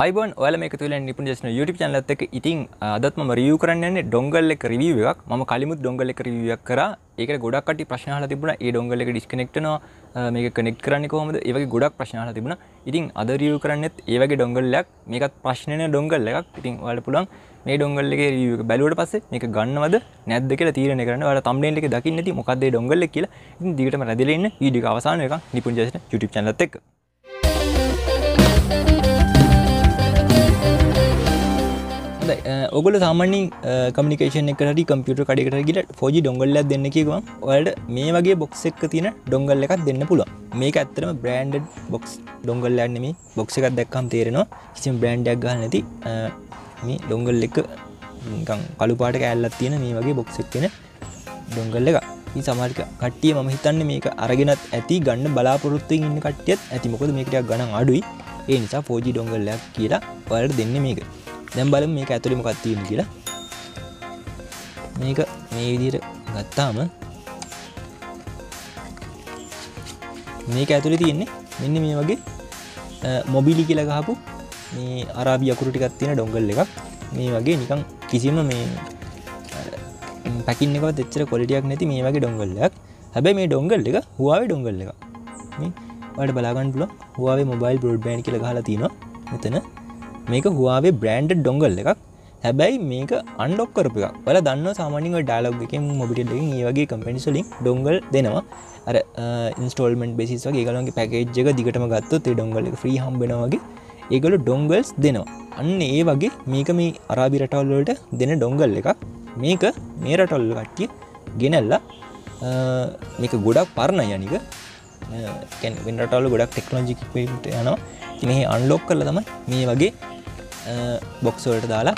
අයිබෝන් ඔයාලා මේක තුලින් නිපුන් ජයසේන YouTube channel එකත් එක්ක ඉතින් අදත් මම රිවිව් කරන්න යන්නේ Dongle එක රිවිව් එකක්. මම කලිමුත් Dongle එක රිවිව් එකක් කරා. ඒකට ගොඩක් කට්ටිය ප්‍රශ්න අහලා තිබුණා. ඒ Dongle එක ඩිස්කනෙක්ට් වෙනවා. මේක කනෙක්ට් කරන්නේ කොහොමද? ඒ වගේ ගොඩක් ප්‍රශ්න අහලා තිබුණා. ඉතින් අද රිවිව් කරන්නෙත් ඒ වගේ Dongle එකක්. මේකත් ප්‍රශ්නේ Dongle එකක්. ඉතින් ඔයාලට පුළුවන් මේ Dongle එකේ රිවිව් එක බැලුවට පස්සේ මේක ගන්නවද නැද්ද කියලා තීරණය කරන්න. ඔයාලා thumbnail එකේ දකින්න ඇති මොකක්ද මේ Dongle එක කියලා. ඉතින් දිගටම රැඳිලා ඉන්න වීඩියෝ එක අවසාන වෙනකන් නිපුන් ජයසේන YouTube channel එකත් එක්ක. ඔගොල්ලෝ සාමාන්‍යයෙන් කමියුනිකේෂන් එකකට හරි කම්පියුටර් කඩේකට හරි ගිහලා 4G dongle එකක් දෙන්න කියගමන් ඔයාලට මේ වගේ box එකක තියෙන dongle එකක් දෙන්න පුළුවන්. මේක ඇත්තටම branded box dongle එකක් නෙමෙයි. box එකක් දැක්කම තේරෙනවා කිසිම brand එකක් ගහලා නැති මේ dongle එක නිකන් කළු පාට කෑල්ලක් තියෙන මේ වගේ box එකක් තියෙන dongle එකක්. ඉතින් සමහර කට්ටිය මම හිතන්නේ මේක අරගෙනත් ඇති ගන්න බලාපොරොත්තුෙන් ඉන්න කට්ටියත් ඇති. මොකද මේක ටිකක් ගණන් අඩුයි. ඒ නිසා 4G dongle එකක් කියලා ඔයාලට දෙන්නේ මේක. දැන් බලමු මේක ඇතුලේ මොකක්ද තියෙන්නේ කියලා. මේක මේ විදිහට ගත්තාම මේක ඇතුලේ තියෙන්නේ මෙන්න මේ වගේ Mobily කියලා ගහපු මේ අරාබි අකුරු ටිකක් තියෙන dongle එකක්. මේ වගේ නිකන් කිසිම මේ පැකින් එකවත් එච්චර quality එකක් නැති මේ වගේ dongle එකක්. හැබැයි මේ dongle එක huawei dongle එකක්. මේ ඔයාලට බලා ගන්න පුළුවන් huawei mobile broadband කියලා ගහලා තියෙනවා මෙතන. මේක huawei branded dongle එකක්. හැබැයි මේක unlock කරපු එකක්. ඔයාලා දන්නවා සාමාන්‍යයෙන් ඔය dialog එකෙන් Mobitel එකෙන් මේ වගේ companies වලින් dongle දෙනවා. අර installment basis වගේ ඒගොල්ලන්ගේ package එක දිගටම ගත්තොත් ඒ dongle එක free හම්බ වෙනවා වගේ ඒගොල්ලෝ dongles දෙනවා. අන්න ඒ වගේ මේක මේ අරාබි රටවල් වලට දෙන dongle එකක්. මේක මේ රටවල් වල කට්ටිය ගෙනල්ලා මේක ගොඩක් පරණයි අනික. කියන්නේ වෙන රටවල් වල ගොඩක් technology equipment යනවා. ඉතින් මේ unlock කරලා තමයි මේ වගේ box වලට දාලා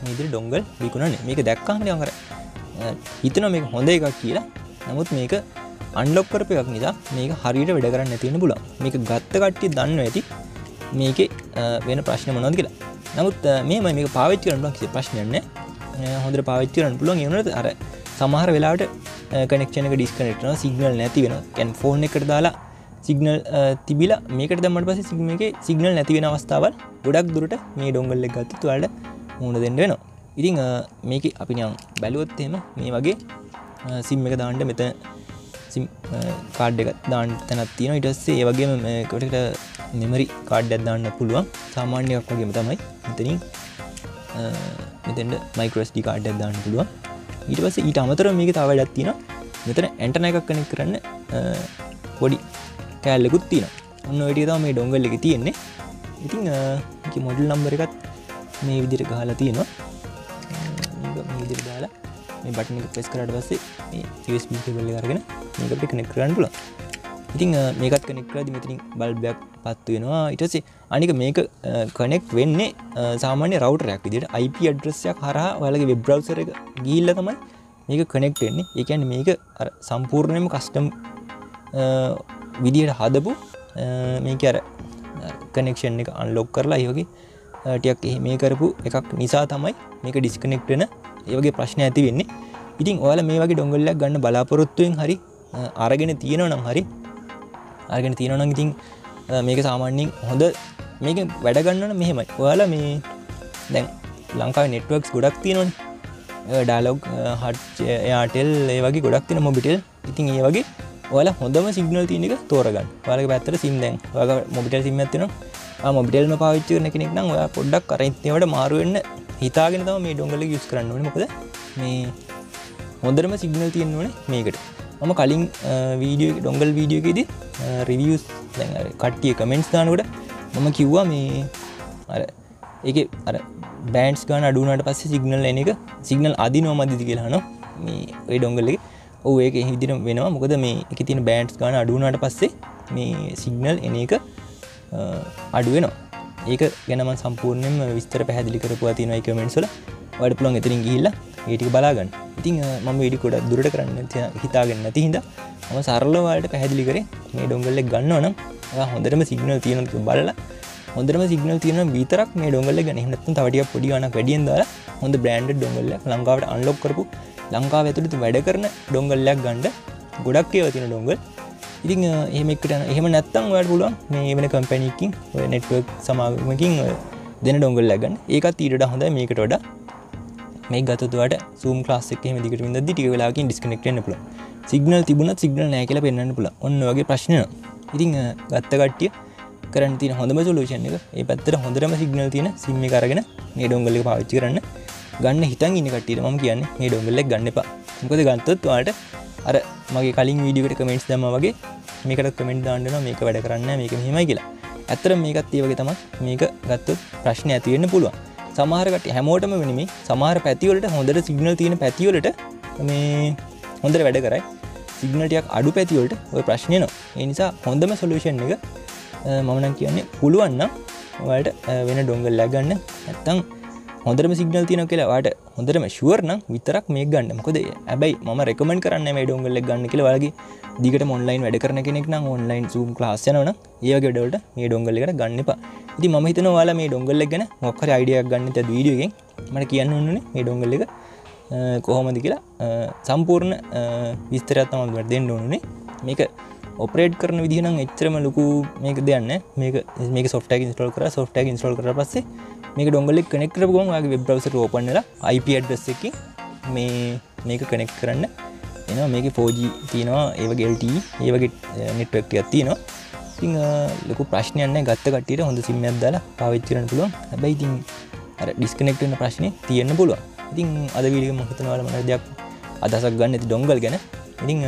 මේ විදිහට dongle විකුණන්නේ. මේක දැක්කම නිකන් අර හිතනවා මේක හොඳ එකක් කියලා. නමුත් මේක unlock කරපු එකක් නිසා මේක හරියට වැඩ කරන්නේ නැති වෙන්න පුළුවන්. මේක ගත්ත කට්ටිය දන්නවා ඇති මේකේ වෙන ප්‍රශ්න මොනවද කියලා. නමුත් මේක පාවිච්චි කරන්න පුළුවන් කිසි ප්‍රශ්නයක් නැහැ. හොඳට පාවිච්චි කරන්න පුළුවන්. ඒ වුණාට අර සමහර වෙලාවට කනෙක්ෂන් එක ඩිස්කනෙක්ට් වෙනවා, සිග්නල් නැති වෙනවා. කියන්නේ ෆෝන් එකට දාලා සිග්නල් තිබිලා මේකට දැම්මට පස්සේ මේකේ සිග්නල් නැති වෙන අවස්ථාවල් ගොඩක් දුරට මේ dongle එක ගත්තොත් ඔයාලට මුහුණ දෙන්න වෙනවා. ඉතින් මේකේ අපි නිකන් බැලුවොත් එහෙම මේ වගේ SIM එක දාන්න මෙතන SIM කාඩ් එක දාන්න තැනක් තියෙනවා. ඊට පස්සේ ඒ වගේම මේකට මෙමරි කාඩ් එකක් දාන්න පුළුවන්. සාමාන්‍ය එකක් වගේම තමයි. මෙතනින් මෙතෙන්ද micro SD කාඩ් එකක් දාන්න පුළුවන්. ඊට පස්සේ ඊට අමතරව මේකේ තව වැඩක් තියෙනවා. මෙතන ඇන්ටනා එකක් කනෙක්ට් කරන්න පොඩි කෑල්ලකුත් තියෙනවා. ඔන්න ඔය ටික තමයි මේ dongle එකේ තියෙන්නේ. ඉතින් මේකේ මොඩල් නම්බර් එකත් මේ විදිහට ගහලා තියෙනවා. මේක මේ විදිහට දාලා මේ බටන් එක ප්‍රෙස් කරාට පස්සේ මේ USB කේබල් එක අරගෙන මේක අපිට කනෙක්ට් කරන්න පුළුවන්. ඉතින් මේකත් කනෙක්ට් කරද්දි මෙතනින් බල්බ් එකක් පත්තු වෙනවා. ඊට පස්සේ අනික මේක කනෙක්ට් වෙන්නේ සාමාන්‍ය රවුටර් එකක් විදිහට IP ඇඩ්‍රස් එකක් හරහා ඔයාලගේ වෙබ් බ්‍රවුසර් එක ගිහිල්ලා තමයි මේක කනෙක්ට් වෙන්නේ. ඒ කියන්නේ මේක අර සම්පූර්ණයෙන්ම කස්ටම් විදියට හදපු මේක අර කනෙක්ෂන් එක අන්ලොක් කරලා ඒ වගේ ටිකක් මේ කරපු එකක් නිසා තමයි මේක ඩිස්කනෙක්ට් වෙන ඒ වගේ ප්‍රශ්න ඇති වෙන්නේ. ඉතින් ඔයාලා මේ වගේ dongle එකක් ගන්න බලාපොරොත්තුෙන් හරි අරගෙන තියෙනවා නම් ඉතින් මේක සාමාන්‍යයෙන් හොඳ මේක වැඩ ගන්න නම් මෙහෙමයි. ඔයාලා මේ දැන් ලංකාවේ networks ගොඩක් තියෙනවනේ. dialog Airtel ඒ වගේ ගොඩක් තියෙන Mobitel. ඉතින් ඒ වගේ ඔයාලා හොඳම සිග්නල් තියෙන එක තෝරගන්න. ඔයාලගේ පැත්තට SIM දැන් ඔයාලා Mobitel SIM එකක් තියෙනවා. Mobitel ම පාවිච්චි කරන කෙනෙක් නම් ඔයා පොඩ්ඩක් අර ඉන්නවට මාරු වෙන්න හිතාගෙන තමයි මේ dongle එක යූස් කරන්න ඕනේ. මොකද මේ හොඳටම සිග්නල් තියෙන්න ඕනේ මේකට. මම කලින් dongle වීඩියෝ එකේදී රිවිව්ස් දැන් අර කට්ටිය කමෙන්ට්ස් දානකොට මම කිව්වා මේ අර ඒකේ අර බෑන්ඩ්ස් ගන්න අඩු වුණාට පස්සේ සිග්නල් එන එක සිග්නල් අදිනවමදිද කියලා අහනවා. මේ ඔය dongle එකේ ඔව් ඒක ඒ විදිහට වෙනවා. මොකද මේ එකේ තියෙන බෑන්ඩ්ස් ගන්න අඩු වුණාට පස්සේ මේ සිග්නල් එන එක අඩු වෙනවා. ඒක ගැන මම සම්පූර්ණයෙන්ම විස්තර පැහැදිලි කරපුවා තියෙනවා ඒ කමෙන්ට්ස් වල. ඔයාලට පුළුවන් එතනින් ගිහිල්ලා ඒ ටික බලා ගන්න. ඉතින් මම වීඩියෝ ගොඩක් දුරට කරන්න හිතාගෙන නැති හින්දා මම සරලව ඔයාලට පැහැදිලි කරේ මේ dongle එක ගන්නවා නම් ඔයා හොඳටම සිග්නල් තියෙනවද කියලා බලලා හොඳටම සිග්නල් තියෙනවා විතරක් මේ dongle එක ගන්න. එහෙම නැත්නම් තව ටිකක් පොඩි ගාණක් වැඩියෙන් දාලා හොඳ branded dongle එකක් ලංකාවට අන්ලොක් කරපු ලංකාව ඇතුළත වැඩ කරන dongle එකක් ගන්න. ගොඩක් ඒවා තියෙන dongle. ඉතින් එහෙම එකට එහෙම නැත්නම් ඔයාලට පුළුවන් මේ වෙන කම්පැනි එකකින් ඔය network සමාගමකින් දෙන ඩොංගල් එකක් ගන්න. ඒකත් ඊට වඩා හොඳයි මේකට වඩා. මේක ගත්තොත් ඔයාලට Zoom class එකේ එහෙම දිගට වින්දද්දි ටික වෙලාවකින් ඩිස්කනෙක්ට් වෙන්න පුළුවන්. සිග්නල් තිබුණත් සිග්නල් නැහැ කියලා පෙන්වන්න පුළුවන්. ඔන්න ඔය වගේ ප්‍රශ්න එනවා. ඉතින් ගත්ත කට්ටිය කරන්න තියෙන හොඳම සොලියුෂන් එක ඒ පැත්තට හොඳටම සිග්නල් තියෙන SIM එක අරගෙන මේ ඩොංගල් එක පාවිච්චි කරන්න. ගන්න හිතන් ඉන්න කට්ටියට මම කියන්නේ මේ ඩොංගල් එක ගන්න එපා. මොකද ගත්තොත් ඔයාලට අර මගේ කලින් වීඩියෝ එකට කමෙන්ට්ස් දැම්මා වගේ මේකට කමෙන්ට් දාන්න වෙනවා මේක වැඩ කරන්නේ නැහැ මේක මෙහෙමයි කියලා. ඇත්තටම මේකත් ඒ වගේ තමයි. මේක ගත්තොත් ප්‍රශ්න ඇති වෙන්න පුළුවන්. සමහර කට්ටිය හැමෝටම නෙමෙයි සමහර පැති වලට හොඳට සිග්නල් තියෙන පැති වලට මේ හොඳට වැඩ කරයි. සිග්නල් ටිකක් අඩු පැති වලට ওই ප්‍රශ්නේ එනවා. ඒ නිසා හොඳම සොලියුෂන් එක මම නම් කියන්නේ පුළුවන් නම් ඔයාලට වෙන ඩොංගල් එකක් ගන්න. නැත්තම් හොඳටම සිග්නල් තියෙනවා කියලා ඔයාලට හොඳටම ෂුවර් නම් විතරක් මේක ගන්න. මොකද හැබැයි මම රෙකමන්ඩ් කරන්නේ මේ ඩොංගල් එක ගන්න කියලා. ඔයාලගේ දිගටම ඔන්ලයින් වැඩ කරන කෙනෙක් නම් ඔන්ලයින් Zoom class යනවා නම් ඒ වගේ වැඩවලට මේ ඩොංගල් එකට ගන්න එපා. ඉතින් මම හිතනවා ඔයාලා මේ ඩොංගල් එක ගැන මොකක් හරි අයිඩියා එකක් ගන්න ඉතින් වීඩියෝ එකෙන් මට කියන්න ඕනේ මේ ඩොංගල් එක කොහොමද කියලා සම්පූර්ණ විස්තරයක් තමයි මට දෙන්න ඕනේ. මේක ඔපරේට් කරන විදිහ නම් එච්චරම ලොකු මේක දෙයක් නැහැ. මේක software එක install කරලා software එක install කරලා පස්සේ මේක ඩොංගල් එක connect කරපු ගමන් ඔයාගේ web browser එක open වෙලා IP address එකකින් මේක connect කරන්න එනවා. මේකේ 4G තියෙනවා, ඒ වගේ LTE, ඒ වගේ network ටිකක් තියෙනවා. ඉතින් ලොකු ප්‍රශ්නයක් නැහැ. ගත්ත කට්ටියට හොඳ SIM එකක් දාලා පාවිච්චි කරන්න පුළුවන්. හැබැයි ඉතින් අර disconnect වෙන ප්‍රශ්නේ තියෙන්න පුළුවන්. ඉතින් අද වීඩියෝ එක මම හිතනවා ඔයාලා මට දෙයක් අදහසක් ගන්න ඇති ඩොංගල් ගැන. ඉතින්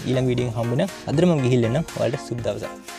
ඊළඟ වීඩියෝ එකෙන් හම්බ වෙනවා. අදට මම ගිහිල්ලා එන්නම්. ඔයාලට සුබ දවසක්.